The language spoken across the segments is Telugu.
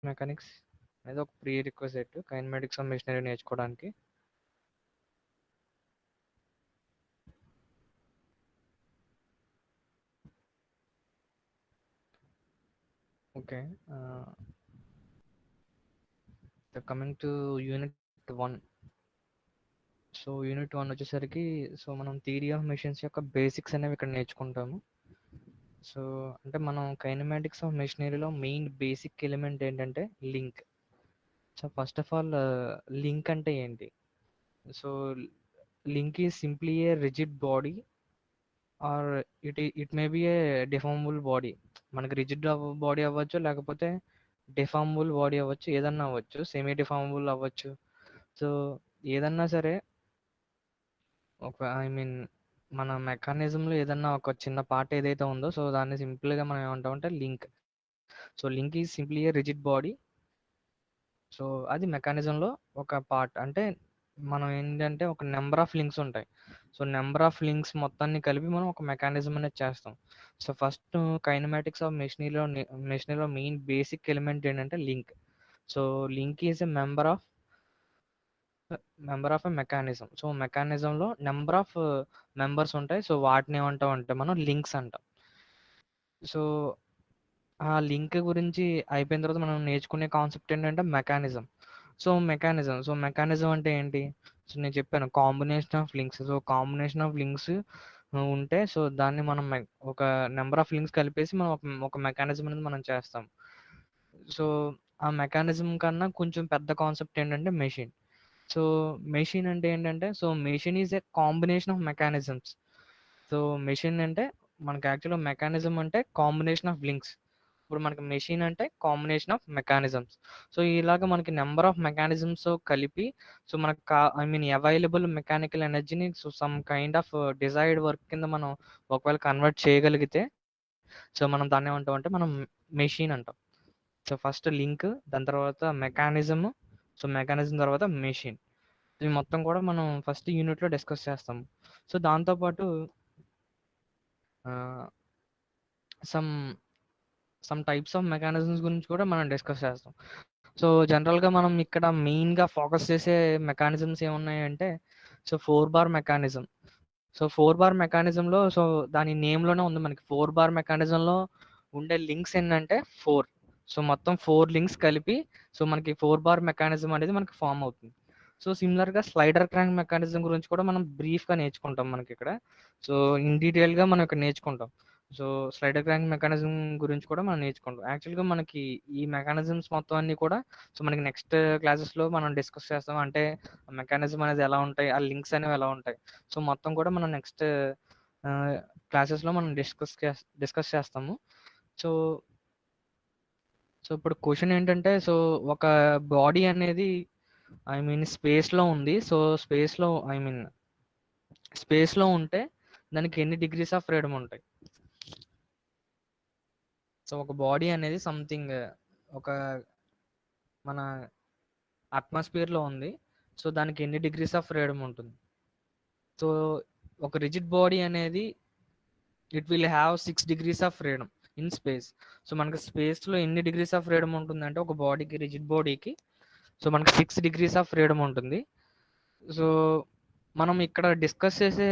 మెకానిక్స్ అనేది ఒక prerequisite kinematics of machinery నేర్చుకోవడానికి. Okay. Coming to unit 1. So unit 1 వచ్చేసరికి సో మనం థియరీ ఆఫ్ మెషిన్స్ యొక్క బేసిక్స్ అనేవి ఇక్కడ నేర్చుకుంటాము. సో అంటే మనం కైనమాటిక్స్ ఆఫ్ మెషినరీలో మెయిన్ బేసిక్ ఎలిమెంట్ ఏంటంటే link. So first of all link అంటే ఏంటి? So link is simply a rigid body or it may be a deformable body. మనకి రిజిడ్ బాడీ అవ్వచ్చు, లేకపోతే డిఫార్మబుల్ బాడీ అవ్వచ్చు, ఏదన్నా అవ్వచ్చు, సెమీ డిఫార్మబుల్ అవ్వచ్చు. సో ఏదన్నా సరే ఒక మన మెకానిజంలో ఏదన్నా ఒక చిన్న పార్ట్ ఏదైతే ఉందో సో దాన్ని సింపుల్గా మనం ఏమంటామంటే link. So link is simply a rigid body. So అది మెకానిజంలో ఒక పార్ట్. అంటే మనం ఏంటంటే ఒక నెంబర్ ఆఫ్ లింక్స్ ఉంటాయి. సో నెంబర్ ఆఫ్ లింక్స్ మొత్తాన్ని కలిపి మనం ఒక మెకానిజం అనేది చేస్తాం. సో ఫస్ట్ కైనమాటిక్స్ ఆఫ్ మెషినరీలో మెయిన్ బేసిక్ ఎలిమెంట్ ఏంటంటే link. So link is a member of a mechanism. So మెకానిజంలో నెంబర్ ఆఫ్ మెంబర్స్ ఉంటాయి. సో వాటిని ఏమంటాం అంటే మనం లింక్స్ అంటాం. సో ఆ లింక్ గురించి అయిపోయిన తర్వాత మనం నేర్చుకునే కాన్సెప్ట్ ఏంటంటే మెకానిజం. సో మెకానిజం అంటే ఏంటి? సో నేను చెప్పాను combination of links. So combination of links ఉంటే సో దాన్ని మనం ఒక నెంబర్ ఆఫ్ లింక్స్ కలిపేసి మనం ఒక మెకానిజం అనేది మనం చేస్తాం. సో ఆ మెకానిజం కన్నా కొంచెం పెద్ద కాన్సెప్ట్ ఏంటంటే మెషిన్. సో మెషిన్ అంటే ఏంటంటే so machine is a combination of mechanisms. So machine అంటే మనకి యాక్చువల్గా మెకానిజం అంటే కాంబినేషన్ ఆఫ్ లింక్స్. ఇప్పుడు మనకి మెషిన్ అంటే కాంబినేషన్ ఆఫ్ మెకానిజమ్స్. సో ఇలాగ మనకి నెంబర్ ఆఫ్ మెకానిజమ్స్ కలిపి సో మనకు అవైలబుల్ మెకానికల్ ఎనర్జీని so some kind of desired work కింద మనం ఒకవేళ కన్వర్ట్ చేయగలిగితే సో మనం దాన్ని ఏమంటాం అంటే మనం మెషిన్ అంటాం. సో ఫస్ట్ లింక్, దాని తర్వాత మెకానిజం, సో మెకానిజం తర్వాత మెషిన్. ఇవి మొత్తం కూడా మనం ఫస్ట్ యూనిట్లో డిస్కస్ చేస్తాం. సో దాంతోపాటు some some types of mechanisms గురించి కూడా మనం డిస్కస్ చేస్తాం. సో జనరల్గా మనం ఇక్కడ మెయిన్గా ఫోకస్ చేసే మెకానిజమ్స్ ఏమున్నాయంటే so 4 bar mechanism. So 4 bar మెకానిజంలో సో దాని నేమ్లోనే ఉంది మనకి 4 బార్ మెకానిజంలో ఉండే లింక్స్ ఏంటంటే 4. సో మొత్తం 4 లింక్స్ కలిపి సో మనకి 4 బార్ మెకానిజం అనేది మనకి ఫామ్ అవుతుంది. సో సిమిలర్గా స్లైడర్ క్రాంక్ మెకానిజం గురించి కూడా మనం బ్రీఫ్గా నేర్చుకుంటాం మనకి ఇక్కడ. సో ఇన్ డీటెయిల్గా మనం ఇక్కడ నేర్చుకుంటాం. సో స్లైడర్ క్రాంక్ మెకానిజం గురించి కూడా మనం నేర్చుకుంటాం. యాక్చువల్గా మనకి ఈ మెకానిజమ్స్ మొత్తం అన్ని కూడా సో మనకి నెక్స్ట్ క్లాసెస్లో మనం డిస్కస్ చేస్తాం. అంటే మెకానిజం అనేది ఎలా ఉంటాయి, ఆ లింక్స్ అనేవి ఎలా ఉంటాయి, సో మొత్తం కూడా మనం నెక్స్ట్ క్లాసెస్లో మనం డిస్కస్ చేస్తాము. సో సో ఇప్పుడు క్వశ్చన్ ఏంటంటే సో ఒక బాడీ అనేది స్పేస్లో ఉంది. సో స్పేస్లో ఉంటే దానికి ఎన్ని డిగ్రీస్ ఆఫ్ ఫ్రీడమ్ ఉంటాయి? సో ఒక బాడీ అనేది సంథింగ్ ఒక మన అట్మాస్ఫియర్లో ఉంది. సో దానికి ఎన్ని డిగ్రీస్ ఆఫ్ ఫ్రీడమ్ ఉంటుంది? సో ఒక రిజిడ్ బాడీ అనేది it will have 6 degrees of freedom in space. So మనకి స్పేస్లో ఎన్ని డిగ్రీస్ ఆఫ్ ఫ్రీడమ్ ఉంటుందంటే ఒక బాడీకి, రిజిడ్ బాడీకి సో మనకి 6 డిగ్రీస్ ఆఫ్ ఫ్రీడమ్ ఉంటుంది. సో మనం ఇక్కడ డిస్కస్ చేసే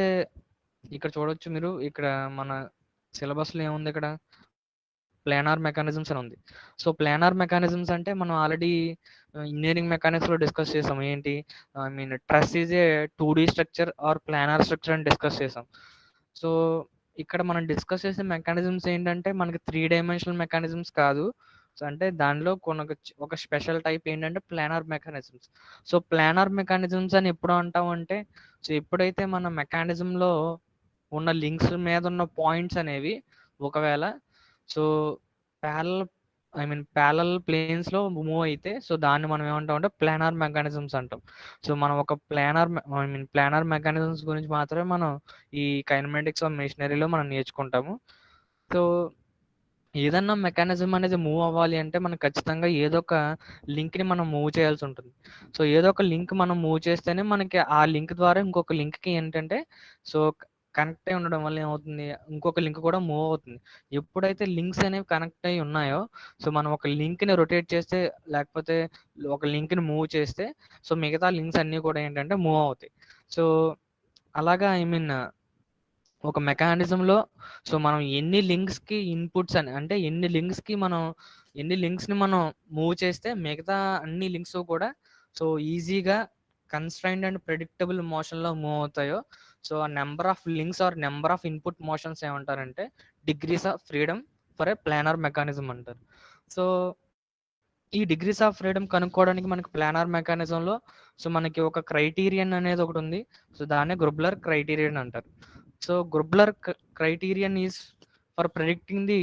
ఇక్కడ చూడొచ్చు మీరు ఇక్కడ మన సిలబస్లో ఏముంది, ఇక్కడ ప్లానార్ మెకానిజమ్స్ అని ఉంది. సో ప్లానార్ మెకానిజమ్స్ అంటే మనం ఆల్రెడీ ఇంజనీరింగ్ మెకానిక్స్లో డిస్కస్ చేసాం. ఏంటి truss is a 2D structure or planar structure అని డిస్కస్ చేసాం. సో ఇక్కడ మనం డిస్కస్ చేసే మెకానిజమ్స్ ఏంటంటే మనకి 3 డైమెన్షనల్ మెకానిజమ్స్ కాదు. సో అంటే దానిలో ఒక స్పెషల్ టైప్ ఏంటంటే planar mechanisms. So planar mechanisms అని ఎప్పుడు అంటాం అంటే సో ఎప్పుడైతే మన మెకానిజంలో ఉన్న లింక్స్ మీద ఉన్న పాయింట్స్ అనేవి ఒకవేళ సో ప్యారల్ ప్యారల్ ప్లేన్స్ లో మూవ్ అయితే సో దాన్ని మనం ఏమంటాం అంటే ప్లానార్ మెకానిజమ్స్ అంటాం. సో మనం ఒక ప్లానార్ మెకానిజమ్స్ గురించి మాత్రమే మనం ఈ కైనమాటిక్స్ ఆఫ్ మెషినరీలో మనం నేర్చుకుంటాము. సో ఏదన్నా మెకానిజం అనేది మూవ్ అవ్వాలి అంటే మనం ఖచ్చితంగా ఏదో ఒక లింక్ని మనం మూవ్ చేయాల్సి ఉంటుంది. సో ఏదో ఒక లింక్ మనం మూవ్ చేస్తేనే మనకి ఆ లింక్ ద్వారా ఇంకొక లింక్కి ఏంటంటే సో కనెక్ట్ అయి ఉండడం వల్ల ఏమవుతుంది, ఇంకొక లింక్ కూడా మూవ్ అవుతుంది. ఎప్పుడైతే లింక్స్ అనేవి కనెక్ట్ అయి ఉన్నాయో, సో మనం ఒక లింక్ని రొటేట్ చేస్తే లేకపోతే ఒక లింక్ని మూవ్ చేస్తే సో మిగతా లింక్స్ అన్నీ కూడా ఏంటంటే మూవ్ అవుతాయి. సో అలాగా ఐ మీన్ ఒక మెకానిజంలో సో మనం ఎన్ని లింక్స్కి ఇన్పుట్స్ అని అంటే ఎన్ని లింక్స్ని మనం మూవ్ చేస్తే మిగతా అన్ని లింక్స్ కూడా సో ఈజీగా కన్స్ట్రైన్డ్ అండ్ ప్రెడిక్టబుల్ మోషన్లో మూవ్ అవుతాయో సో ఆ number of links or number of input motions ఏమంటారంటే degrees of freedom for a planar mechanism అంటారు. సో ఈ డిగ్రీస్ ఆఫ్ ఫ్రీడమ్ కనుక్కోవడానికి మనకి ప్లానర్ మెకానిజంలో సో మనకి ఒక క్రైటీరియన్ అనేది ఒకటి ఉంది. సో దాన్నే గ్రూబ్లర్ క్రైటీరియన్ అంటారు. So Grubler criterion is for predicting the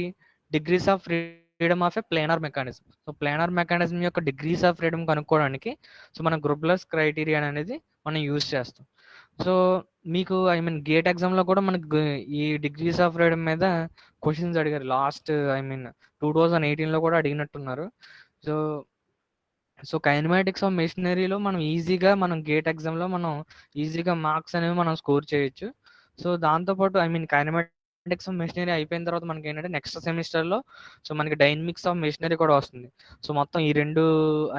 degrees of freedom of a planar mechanism. So planar mechanism యొక్క డిగ్రీస్ ఆఫ్ ఫ్రీడమ్ కనుక్కోవడానికి సో మన గ్రూబ్లర్స్ క్రైటీరియన్ అనేది మనం యూజ్ చేస్తాం. సో మీకు ఐ మీన్ గేట్ ఎగ్జామ్లో కూడా మనకు ఈ డిగ్రీస్ ఆఫ్ ఫ్రీడమ్ మీద క్వశ్చన్స్ అడిగారు లాస్ట్ ఐ మీన్ 2018లో కూడా అడిగినట్టున్నారు. సో సో కైనమాటిక్స్ ఆఫ్ మెషినరీలో మనం గేట్ ఎగ్జామ్లో మనం ఈజీగా మార్క్స్ అనేవి మనం స్కోర్ చేయొచ్చు. సో దాంతోపాటు I mean kinematics of machinery అయిపోయిన తర్వాత మనకి ఏంటంటే నెక్స్ట్ సెమిస్టర్లో సో మనకి డైనమిక్స్ ఆఫ్ మెషినరీ కూడా వస్తుంది. సో మొత్తం ఈ రెండు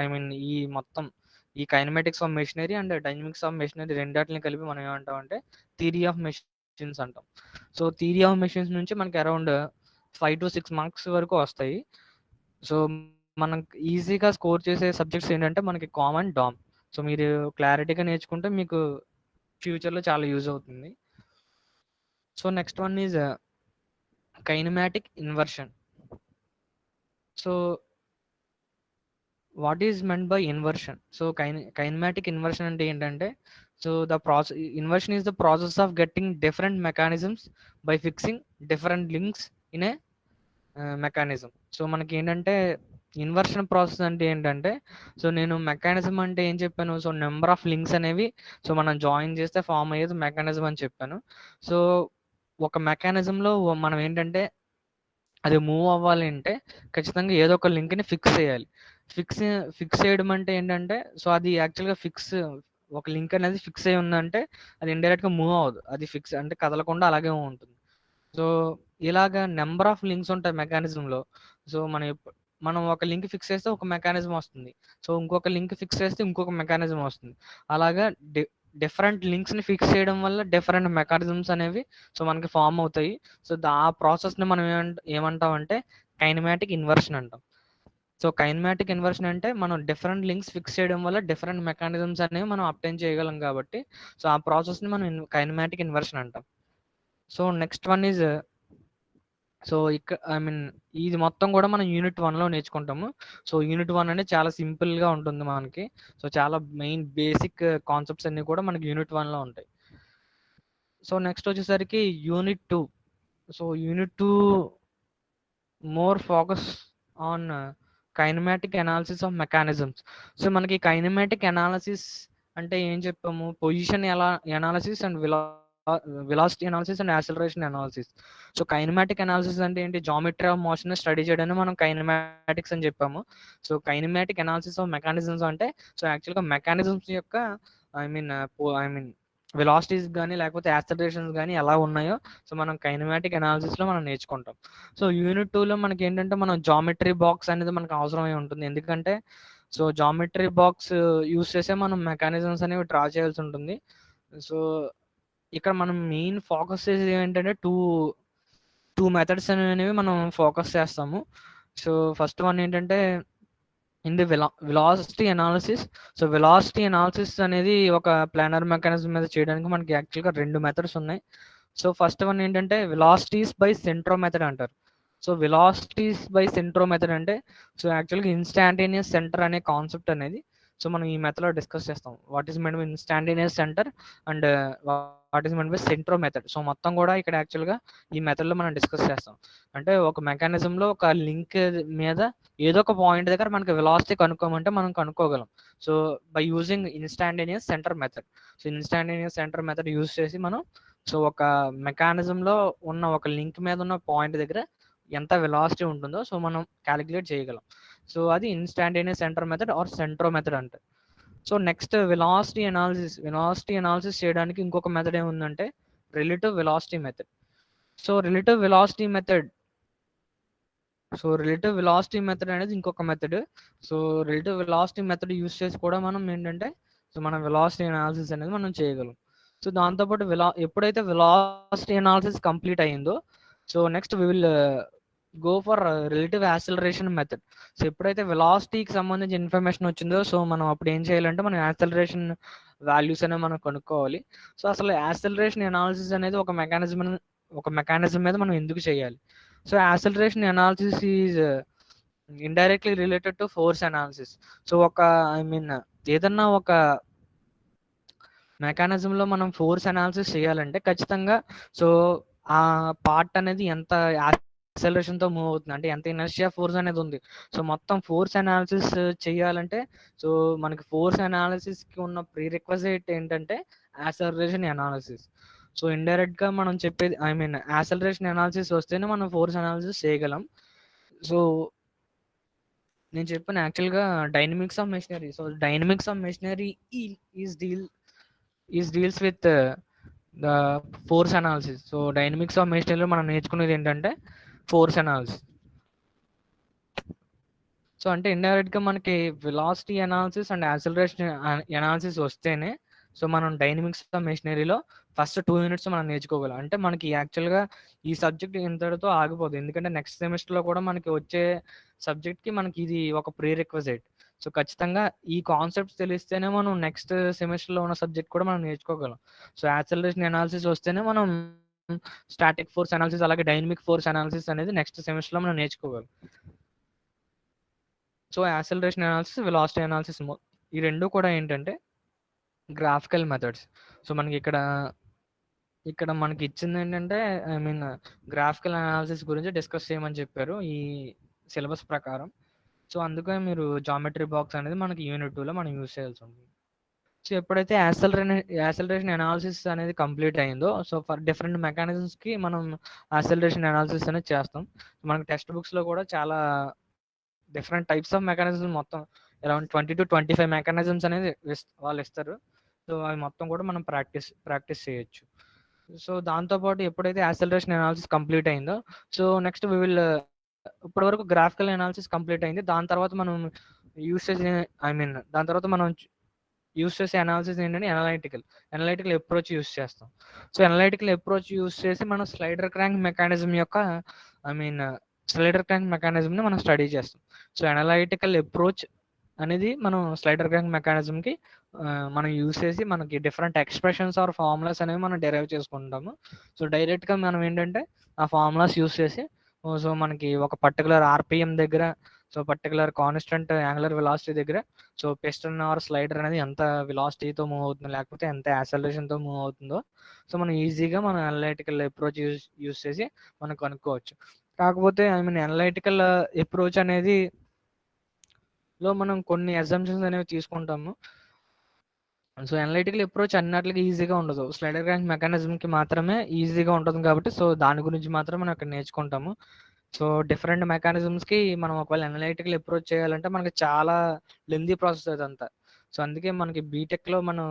ఐ మీన్ ఈ kinematics of machinery and dynamics of machinery రెండాటిని కలిపి మనం ఏమంటాం అంటే థియరీ ఆఫ్ మెషిన్స్ అంటాం. సో థియరీ ఆఫ్ మెషిన్స్ నుంచి మనకి అరౌండ్ 5 to 6 మార్క్స్ వరకు వస్తాయి. సో మనం ఈజీగా స్కోర్ చేసే సబ్జెక్ట్స్ ఏంటంటే మనకి కామన్ డామ్. సో మీరు క్లారిటీగా నేర్చుకుంటే మీకు ఫ్యూచర్లో చాలా యూజ్ అవుతుంది. So next one is kinematic inversion. So what is meant by inversion? So kinematic inversion అంటే ఏంటంటే so the process inversion is the process of getting different mechanisms by fixing different links in a mechanism. So మనకి ఏంటంటే ఇన్వర్షన్ ప్రాసెస్ అంటే ఏంటంటే సో నేను మెకానిజం అంటే ఏం చెప్పాను, సో నెంబర్ ఆఫ్ లింక్స్ అనేవి సో మనం జాయిన్ చేస్తే ఫామ్ అయ్యేది మెకానిజం అని చెప్పాను. సో ఒక మెకానిజంలో మనం ఏంటంటే అది మూవ్ అవ్వాలి అంటే ఖచ్చితంగా ఏదో ఒక లింక్ని ఫిక్స్ చేయాలి. ఫిక్స్ చేయడం అంటే ఏంటంటే సో అది యాక్చువల్గా ఒక లింక్ అనేది ఫిక్స్ అయి ఉందంటే అది ఇండైరెక్ట్గా మూవ్ అవ్వదు, అది ఫిక్స్ అంటే కదలకుండా అలాగే ఉంటుంది. సో ఇలాగా నెంబర్ ఆఫ్ లింక్స్ ఉంటాయి మెకానిజంలో. సో మనం ఒక లింక్ ఫిక్స్ చేస్తే ఒక మెకానిజం వస్తుంది, సో ఇంకొక లింక్ ఫిక్స్ చేస్తే ఇంకొక మెకానిజం వస్తుంది. అలాగా డిఫరెంట్ లింక్స్ని ఫిక్స్ చేయడం వల్ల డిఫరెంట్ మెకానిజమ్స్ అనేవి సో మనకి ఫామ్ అవుతాయి. సో ఆ ప్రాసెస్ని మనం ఏమంటామంటే కైనమాటిక్ ఇన్వర్షన్ అంటాం. సో కైనమాటిక్ ఇన్వర్షన్ అంటే మనం డిఫరెంట్ లింక్స్ ఫిక్స్ చేయడం వల్ల డిఫరెంట్ మెకానిజమ్స్ అనేవి మనం అప్టైన్ చేయగలం కాబట్టి సో ఆ ప్రాసెస్ని మనం కైనమాటిక్ ఇన్వర్షన్ అంటాం. So next one is so I mean ఇది మొత్తం కూడా మనం యూనిట్ 1లో నేర్చుకుంటాము. సో యూనిట్ 1 అనేది చాలా సింపుల్గా ఉంటుంది మనకి. సో చాలా మెయిన్ బేసిక్ కాన్సెప్ట్స్ అన్ని కూడా మనకి యూనిట్ 1లో ఉంటాయి. సో నెక్స్ట్ వచ్చేసరికి unit 2. So unit 2 more focus on kinematic analysis of mechanisms. So మనకి కైనమాటిక్ అనాలిసిస్ అంటే ఏం చెప్పాము, position analysis and velocity analysis and acceleration analysis. So kinematic analysis అంటే ఏంటి, జామెట్రీ ఆఫ్ మోషన్ స్టడీ చేయడానికి మనం కైనమాటిక్స్ అని చెప్పాము. So kinematic analysis of mechanisms అంటే సో యాక్చువల్గా మెకానిజమ్స్ యొక్క ఐ మీన్ వెలాసిటీస్ కానీ లేకపోతే యాక్సిలరేషన్స్ కానీ ఎలా ఉన్నాయో సో మనం కైనమాటిక్ అనాలిసిస్లో మనం నేర్చుకుంటాం. సో యూనిట్ 2లో మనకి ఏంటంటే మనం జామెట్రీ బాక్స్ అనేది మనకు అవసరమై ఉంటుంది. ఎందుకంటే సో జామెట్రీ బాక్స్ యూస్ చేసే మనం మెకానిజమ్స్ అనేవి డ్రా చేయాల్సి ఉంటుంది. సో ఇక్కడ మనం మెయిన్ ఫోకస్ చేసేది ఏంటంటే టూ మెథడ్స్ అనేవి మనం ఫోకస్ చేస్తాము. సో ఫస్ట్ వన్ ఏంటంటే in the velocity analysis. So velocity analysis అనేది ఒక ప్లానర్ మెకానిజం మీద చేయడానికి మనకి యాక్చువల్గా 2 మెథడ్స్ ఉన్నాయి. సో ఫస్ట్ వన్ ఏంటంటే వెలాసిటీస్ బై సెంట్రో మెథడ్ అంటారు. So velocities by Centro method అంటే సో యాక్చువల్గా ఇన్స్టాంటేనియస్ సెంటర్ అనే కాన్సెప్ట్ అనేది సో మనం ఈ మెథడ్లో డిస్కస్ చేస్తాం. What is meant by instantaneous centre and what is meant by Centro method. So మొత్తం కూడా ఇక్కడ యాక్చువల్గా ఈ మెథడ్లో మనం డిస్కస్ చేస్తాం. అంటే ఒక మెకానిజంలో ఒక లింక్ మీద ఏదో ఒక పాయింట్ దగ్గర మనకి వెలాసిటీ కనుక్కోమంటే మనం కనుక్కోగలం. So by using instantaneous centre method. So instantaneous centre method use చేసి మనం సో ఒక మెకానిజంలో ఉన్న ఒక లింక్ మీద ఉన్న పాయింట్ దగ్గర ఎంత వెలాసిటీ ఉంటుందో సో మనం క్యాలిక్యులేట్ చేయగలం. సో అది instantaneous centre method or Centro method అంటే. సో నెక్స్ట్ వెలాసిటీ అనాలిసిస్ చేయడానికి ఇంకొక మెథడ్ ఏముందంటే relative velocity method. So relative velocity method అనేది ఇంకొక method. So relative velocity method use చేసి కూడా మనం ఏంటంటే సో మనం వెలాసిటీ అనాలిసిస్ అనేది మనం చేయగలం. సో దాంతోపాటు ఎప్పుడైతే వెలాసిటీ అనాలిసిస్ కంప్లీట్ అయ్యిందో so next we will go for relative acceleration method. So ఎప్పుడైతే వెలాసిటీకి సంబంధించి ఇన్ఫర్మేషన్ వచ్చిందో సో మనం అప్పుడు ఏం చేయాలంటే మనం యాక్సిలరేషన్ వాల్యూస్ అనేవి మనం కనుక్కోవాలి. సో అసలు యాక్సిలరేషన్ అనాలిసిస్ అనేది ఒక మెకానిజం మీద మనం ఎందుకు చేయాలి? So acceleration analysis is indirectly related to force analysis. So ఏదన్నా ఒక మెకానిజంలో మనం ఫోర్స్ అనాలిసిస్ చేయాలంటే ఖచ్చితంగా సో ఆ పార్ట్ అనేది ఎంత యాక్సలరేషన్తో మూవ్ అవుతుంది, అంటే ఎంత ఇనర్షియా ఫోర్స్ అనేది ఉంది. సో మొత్తం ఫోర్స్ అనాలిసిస్ చేయాలంటే సో మనకి ఫోర్స్ అనాలిసిస్కి ఉన్న ప్రీ రిక్వజైట్ ఏంటంటే యాక్సలరేషన్ అనాలిసిస్. సో ఇండైరెక్ట్గా మనం చెప్పేది యాక్సలరేషన్ అనాలిసిస్ వస్తేనే మనం ఫోర్స్ అనాలిసిస్ చేయగలం. సో నేను చెప్పాను యాక్చువల్గా dynamics of machinery. So dynamics of machinery is deals with the force analysis. So dynamics of మెషినరీలో మనం నేర్చుకునేది ఏంటంటే ఫోర్స్ అనాలిసిస్. సో అంటే ఇండైరెక్ట్గా మనకి velocity analysis and acceleration analysis వస్తేనే సో మనం డైనమిక్స్ ఆఫ్ మెషినరీలో ఫస్ట్ 2 యూనిట్స్ మనం నేర్చుకోగలం. అంటే మనకి యాక్చువల్గా ఈ సబ్జెక్ట్ ఇంతటితో ఆగిపోదు, ఎందుకంటే నెక్స్ట్ సెమిస్టర్లో కూడా మనకి వచ్చే సబ్జెక్ట్కి మనకి ఇది ఒక ప్రీ రిక్వజైట్. సో ఖచ్చితంగా ఈ కాన్సెప్ట్స్ తెలిస్తేనే మనం నెక్స్ట్ సెమిస్టర్లో ఉన్న సబ్జెక్ట్ కూడా మనం నేర్చుకోగలం. సో యాక్సిలరేషన్ అనాలిసిస్ వస్తేనే మనం స్టాటిక్ ఫోర్స్ అనాలిసిస్ అలాగే డైనమిక్ ఫోర్స్ అనాలిసిస్ అనేది నెక్స్ట్ సెమిస్టర్లో మనం నేర్చుకోగలం. So acceleration analysis, velocity analysis ఈ రెండు కూడా ఏంటంటే గ్రాఫికల్ మెథడ్స్. సో మనకి ఇక్కడ మనకి ఇచ్చింది ఏంటంటే గ్రాఫికల్ అనాలిసిస్ గురించి డిస్కస్ చేయమని చెప్పారు ఈ సిలబస్ ప్రకారం. సో అందుకే మీరు జామెట్రీ బాక్స్ అనేది మనకి యూనిట్ 2లో మనం యూజ్ చేయాల్సి ఉంటుంది. సో ఎప్పుడైతే యాక్సిలరేషన్ అనాలిసిస్ అనేది కంప్లీట్ అయిందో సో ఫర్ డిఫరెంట్ మెకానిజమ్స్కి మనం యాక్సిలరేషన్ అనాలిసిస్ అనేది చేస్తాం. మనకి టెక్స్ట్ బుక్స్లో కూడా చాలా డిఫరెంట్ టైప్స్ ఆఫ్ మెకానిజమ్స్ మొత్తం అరౌండ్ 20 to 25 మెకానిజమ్స్ అనేది వాళ్ళు ఇస్తారు. సో అవి మొత్తం కూడా మనం ప్రాక్టీస్ చేయొచ్చు. సో దాంతోపాటు ఎప్పుడైతే యాక్సిలరేషన్ అనాలిసిస్ కంప్లీట్ అయిందో సో నెక్స్ట్ వి విల్ ఇప్పటి వరకు గ్రాఫికల్ అనాలిసిస్ కంప్లీట్ అయింది. దాని తర్వాత మనం దాని తర్వాత మనం యూస్ చేసే అనాలిసిస్ ఏంటంటే అనలైటికల్ అప్రోచ్ యూస్ చేస్తాం. సో అనలైటికల్ అప్రోచ్ యూస్ చేసి మనం స్లైడర్ క్రాంక్ మెకానిజం యొక్క స్లైడర్ క్రాంక్ మెకానిజంని మనం స్టడీ చేస్తాం. సో అనలైటికల్ అప్రోచ్ అనేది మనం స్లైడర్ క్రాంక్ మెకానిజంకి మనం యూస్ చేసి మనకి డిఫరెంట్ ఎక్స్ప్రెషన్స్ ఆర్ ఫార్ములాస్ అనేవి మనం డెరైవ్ చేసుకుంటాము. సో డైరెక్ట్గా మనం ఏంటంటే ఆ ఫార్ములాస్ యూస్ చేసి సో మనకి ఒక పర్టికులర్ ఆర్పిఎం దగ్గర so particular constant angular velocity దగ్గర సో పిస్టన్ ఆర్ స్లైడర్ అనేది ఎంత వెలాసిటీతో మూవ్ అవుతుందో లేకపోతే ఎంత యాక్సలరేషన్తో మూవ్ అవుతుందో సో మనం ఈజీగా మనం అనలైటికల్ అప్రోచ్ యూస్ చేసి మనం కనుక్కోవచ్చు. కాకపోతే అనలైటికల్ అప్రోచ్ అనేది లో మనం కొన్ని అజంప్షన్స్ అనేవి తీసుకుంటాము. సో అనలైటికల్ అప్రోచ్ అన్నిటికీ ఈజీగా ఉండదు, స్లైడర్ క్రాంక్ మెకానిజంకి మాత్రమే ఈజీగా ఉంటుంది కాబట్టి సో దాని గురించి మాత్రం మనం అక్కడ నేర్చుకుంటాము. సో డిఫరెంట్ మెకానిజమ్స్కి మనం ఒకవేళ అనలైటికల్ అప్రోచ్ చేయాలంటే మనకి చాలా లెందీ ప్రాసెస్ అదంతా. సో అందుకే మనకి బీటెక్లో మనం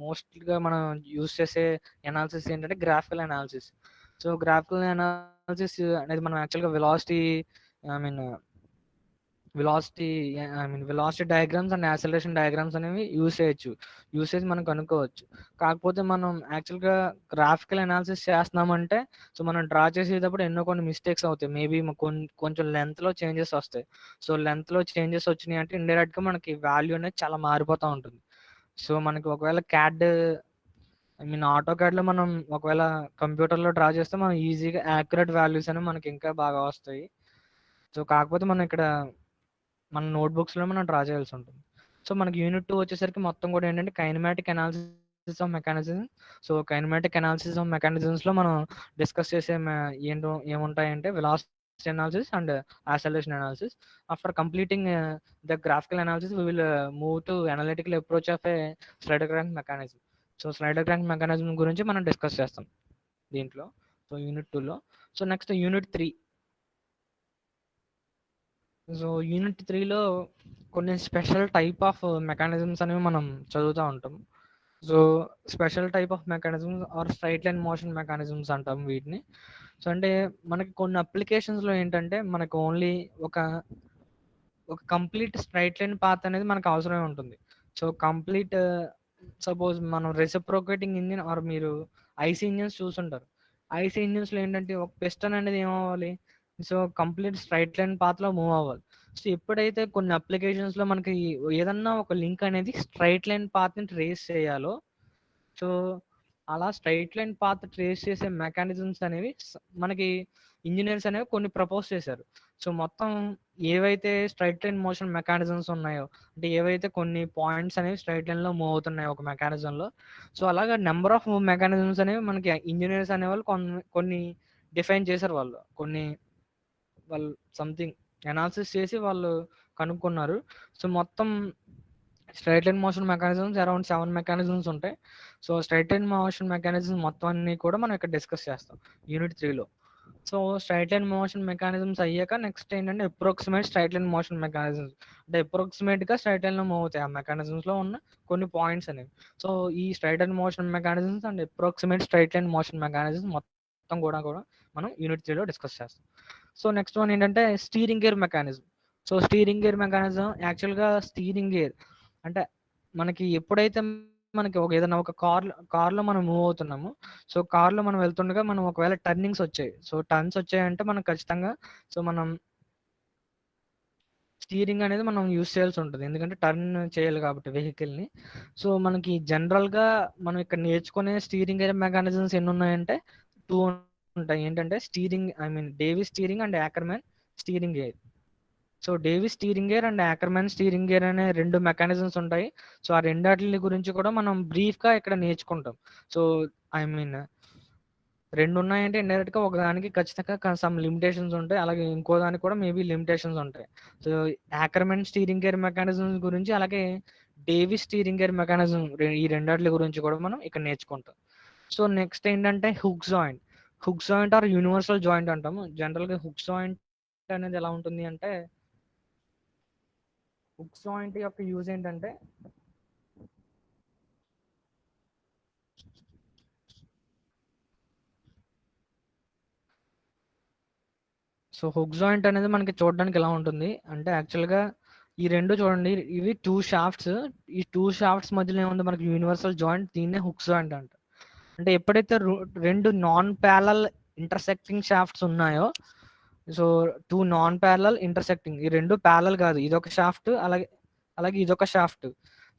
మోస్ట్గా మనం యూస్ చేసే అనాలిసిస్ ఏంటంటే graphical analysis. So graphical analysis అనేది మనం యాక్చువల్గా velocity diagrams and acceleration diagrams అనేవి యూస్ చేసి మనం కనుక్కోవచ్చు. కాకపోతే మనం యాక్చువల్గా గ్రాఫికల్ అనాలిసిస్ చేస్తున్నామంటే సో మనం డ్రా చేసేటప్పుడు ఎన్నో కొన్ని మిస్టేక్స్ అవుతాయి, మేబీ కొంచెం లెంత్లో చేంజెస్ వస్తాయి. సో లెంత్లో చేంజెస్ వచ్చినాయి అంటే ఇండైరెక్ట్గా మనకి వాల్యూ అనేది చాలా మారిపోతూ ఉంటుంది. సో మనకి ఒకవేళ ఆటో క్యాడ్లో మనం ఒకవేళ కంప్యూటర్లో డ్రా చేస్తే మనం ఈజీగా యాక్యురేట్ వాల్యూస్ అనేవి మనకి ఇంకా బాగా వస్తాయి. సో కాకపోతే మనం ఇక్కడ మన నోట్బుక్స్లో మనం డ్రా చేయాల్సి ఉంటుంది. సో మనకి యూనిట్ 2 వచ్చేసరికి మొత్తం కూడా ఏంటంటే kinematic analysis of mechanism. So kinematic analysis of మెకానిజమ్స్లో మనం డిస్కస్ చేసే ఏముంటాయంటే velocity analysis and acceleration analysis. After completing the graphical analysis we will move to analytical approach of a slider crank mechanism. So slider crank mechanism గురించి మనం డిస్కస్ చేస్తాం దీంట్లో సో యూనిట్ 2లో. So next unit 3. So unit 3లో కొన్ని స్పెషల్ టైప్ ఆఫ్ మెకానిజమ్స్ అనేవి మనం చదువుతూ ఉంటాం. So special type of mechanisms or straight line motion mechanisms అంటాం వీటిని. సో అంటే మనకి కొన్ని అప్లికేషన్స్లో ఏంటంటే మనకు ఓన్లీ ఒక ఒక కంప్లీట్ స్ట్రైట్ లైన్ పాత్ అనేది మనకు అవసరమే ఉంటుంది. సో కంప్లీట్ సపోజ్ మనం రెసిప్రోకేటింగ్ ఇంజిన్ ఆర్ మీరు ఐసీ ఇంజిన్స్ చూసుంటారు. ఐసీ ఇంజిన్స్లో ఏంటంటే ఒక పిస్టన్ అనేది ఏమవ్వాలి, సో కంప్లీట్ స్ట్రైట్ లైన్ పాత్లో మూవ్ అవ్వాలి. సో ఎప్పుడైతే కొన్ని అప్లికేషన్స్లో మనకి ఏదన్నా ఒక లింక్ అనేది స్ట్రైట్ లైన్ పాత్ని ట్రేస్ చేయాలో, సో అలా స్ట్రైట్ లైన్ పాత్ ట్రేస్ చేసే మెకానిజమ్స్ అనేవి మనకి ఇంజనీర్స్ అనేవి కొన్ని ప్రపోజ్ చేశారు. సో మొత్తం ఏవైతే స్ట్రైట్ లైన్ మోషన్ మెకానిజమ్స్ ఉన్నాయో, అంటే ఏవైతే కొన్ని పాయింట్స్ అనేవి స్ట్రైట్ లైన్ లో మూవ్ అవుతున్నాయి ఒక మెకానిజంలో, సో అలాగా నెంబర్ ఆఫ్ మెకానిజమ్స్ అనేవి మనకి ఇంజనీర్స్ అనేవాళ్ళు కొన్ని డిఫైన్ చేశారు. వాళ్ళు సంథింగ్ అనాలిసిస్ చేసి వాళ్ళు కనుక్కున్నారు. సో మొత్తం straight line motion mechanisms around 7 mechanisms ఉంటాయి. So straight line motion mechanisms మొత్తం అన్ని కూడా మనం ఇక్కడ డిస్కస్ చేస్తాం యూనిట్ 3లో. So straight line motion mechanisms అయ్యాక నెక్స్ట్ ఏంటంటే approximate straight line motion mechanisms, అంటే అప్రాక్సిమేట్ గా స్ట్రైట్ లైన్ లో మూవ్ అవుతాయి ఆ మెకానిజమ్స్ లో ఉన్న కొన్ని పాయింట్స్ అనేవి. సో ఈ straight line motion mechanisms and approximate straight line motion mechanisms మొత్తం కూడా మనం యూనిట్ 3లో డిస్కస్ చేస్తాం. సో నెక్స్ట్ వన్ ఏంటంటే steering gear mechanism. So steering gear mechanism యాక్చువల్గా స్టీరింగ్ గేర్ అంటే మనకి ఎప్పుడైతే మనకి ఏదైనా ఒక కార్లో మనం మూవ్ అవుతున్నాము, సో కార్లో మనం వెళ్తుండగా మనం ఒకవేళ టర్నింగ్స్ వచ్చాయి, సో టర్న్స్ వచ్చాయంటే మనం ఖచ్చితంగా సో మనం స్టీరింగ్ అనేది మనం యూస్ చేయాల్సి ఉంటుంది, ఎందుకంటే టర్న్ చేయాలి కాబట్టి వెహికల్ని. సో మనకి జనరల్గా మనం ఇక్కడ నేర్చుకునే స్టీరింగ్ గేర్ మెకానిజమ్స్ ఎన్ని ఉన్నాయంటే 2 ఉంటాయి. ఏంటంటే steering Davis steering and Ackermann steering gear. So Davis steering gear and Ackermann steering gear అనే 2 మెకానిజమ్స్ ఉంటాయి. సో ఆ రెండాటి గురించి కూడా మనం బ్రీఫ్గా ఇక్కడ నేర్చుకుంటాం. సో ఐ మీన్ 2 ఉన్నాయంటే ఇండైరెక్ట్ గా ఒకదానికి ఖచ్చితంగా సమ్ లిమిటేషన్స్ ఉంటాయి, అలాగే ఇంకో దానికి కూడా మేబీ లిమిటేషన్స్ ఉంటాయి. సో యాకర్మ్యాన్ స్టీరింగ్ గేర్ మెకానిజం గురించి, అలాగే డేవిస్ స్టీరింగ్ గేర్ మెకానిజం, ఈ రెండాటి గురించి కూడా మనం ఇక్కడ నేర్చుకుంటాం. సో నెక్స్ట్ ఏంటంటే hook joint or universal joint అంటాము. జనరల్ గా హుక్ జాయింట్ అనేది ఎలా ఉంటుంది అంటే, హుక్ జాయింట్ యొక్క యూజ్ ఏంటంటే సో హుక్ జాయింట్ అనేది మనకి చూడడానికి ఎలా ఉంటుంది అంటే, యాక్చువల్గా ఈ రెండు చూడండి, ఇవి 2 షాఫ్ట్స్. ఈ 2 షాఫ్ట్స్ మధ్యలో ఏముంది మనకి యూనివర్సల్ జాయింట్, దీన్నే హుక్ జాయింట్ అంట. అంటే ఎప్పుడైతే 2 నాన్ ప్యారలల్ ఇంటర్సెక్టింగ్ షాఫ్ట్స్ ఉన్నాయో, సో 2 నాన్ ప్యారలల్ ఇంటర్సెక్టింగ్, ఈ రెండు ప్యారలల్ కాదు, ఇదొక షాఫ్ట్ అలాగే అలాగే ఇదొక షాఫ్ట్.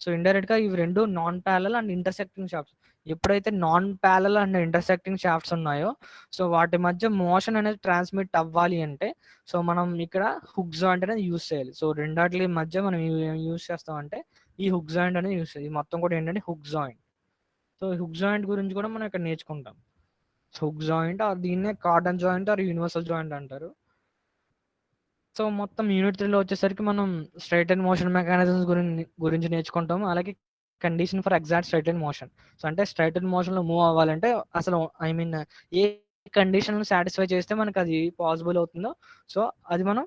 సో ఇండైరెక్ట్ గా ఇవి రెండు non parallel and intersecting shafts. ఎప్పుడైతే non parallel and intersecting shafts ఉన్నాయో, సో వాటి మధ్య మోషన్ అనేది ట్రాన్స్మిట్ అవ్వాలి అంటే, సో మనం ఇక్కడ హుక్ జాయింట్ అనేది యూస్ చేయాలి. సో రెండాటి మధ్య మనం యూస్ చేస్తాం అంటే ఈ హుక్ జాయింట్ అనేది యూస్ చేయాలి. మొత్తం కూడా ఏంటంటే hook joint. So hook joint గురించి కూడా మనం ఇక్కడ నేర్చుకుంటాం. హుక్ జాయింట్ ఆర్ దీన్నే cardan joint or universal joint అంటారు. సో మొత్తం యూనిట్ 3లో వచ్చేసరికి మనం స్ట్రైట్ అండ్ మోషన్ మెకానిజమ్స్ గురించి నేర్చుకుంటాము, అలాగే condition for exact straight and motion. So అంటే స్ట్రైట్ అండ్ మోషన్ లో మూవ్ అవ్వాలంటే అసలు ఏ కండిషన్ సాటిస్ఫై చేస్తే మనకు అది పాసిబుల్ అవుతుందో, సో అది మనం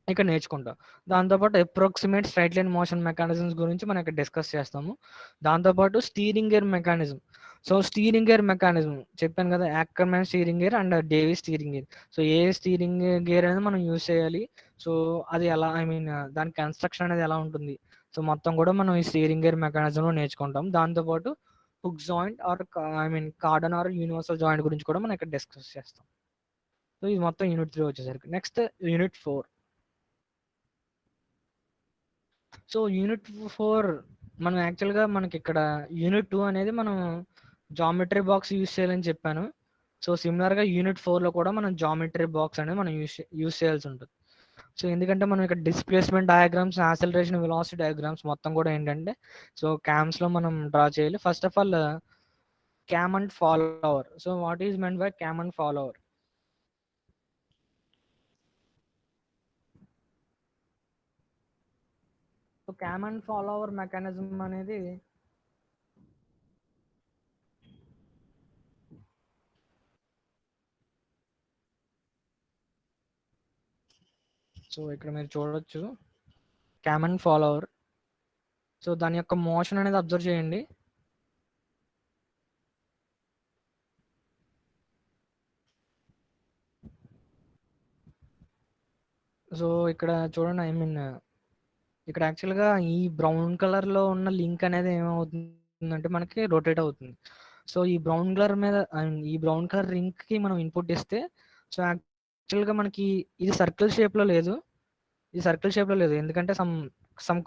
ఇక్కడ నేర్చుకుంటాం. దాంతోపాటు approximate straight line motion mechanisms గురించి మనం ఇక్కడ డిస్కస్ చేస్తాము. దాంతోపాటు steering gear mechanism. So steering gear mechanism చెప్పాను కదా, Ackermann steering gear and Davis steering gear. So a steering gear అనేది మనం యూజ్ చేయాలి, సో అది ఎలా దాని కన్స్ట్రక్షన్ అనేది ఎలా ఉంటుంది, సో మొత్తం కూడా మనం ఈ స్టీరింగ్ గేర్ మెకానిజంలో నేర్చుకుంటాం. దాంతోపాటు hook joint or cardan or universal joint గురించి కూడా మనం ఇక్కడ డిస్కస్ చేస్తాం. సో ఇది మొత్తం యూనిట్ 3 వచ్చేసరికి. Next unit 4. సో యూనిట్ 4 మనం యాక్చువల్గా మనకి ఇక్కడ యూనిట్ 2 అనేది మనం జామెట్రీ బాక్స్ యూస్ చేయాలని చెప్పాను. సో సిమిలర్గా యూనిట్ 4లో కూడా మనం జామెట్రీ బాక్స్ అనేది మనం యూస్ చేయాల్సి ఉంటుంది. సో ఎందుకంటే మనం ఇక్కడ displacement diagrams, acceleration, velocity diagrams మొత్తం కూడా ఏంటంటే సో క్యామ్స్లో మనం డ్రా చేయాలి. First of all cam and follower. So what is meant by cam and follower? So cam and follower mechanism అనేది సో ఇక్కడ మీరు చూడొచ్చు క్యామ్ అండ్ ఫాలోవర్. సో దాని యొక్క మోషన్ అనేది అబ్జర్వ్ చేయండి. సో ఇక్కడ చూడండి, ఐ మీన్ ఇక్కడ యాక్చువల్గా ఈ బ్రౌన్ కలర్లో ఉన్న లింక్ అనేది ఏమవుతుందంటే మనకి రొటేట్ అవుతుంది. సో ఈ బ్రౌన్ కలర్ మీద ఈ బ్రౌన్ కలర్ లింక్కి మనం ఇన్పుట్ ఇస్తే, సో యాక్చువల్గా మనకి ఇది సర్కిల్ షేప్లో లేదు, ఇది సర్కిల్ షేప్లో లేదు, ఎందుకంటే సమ్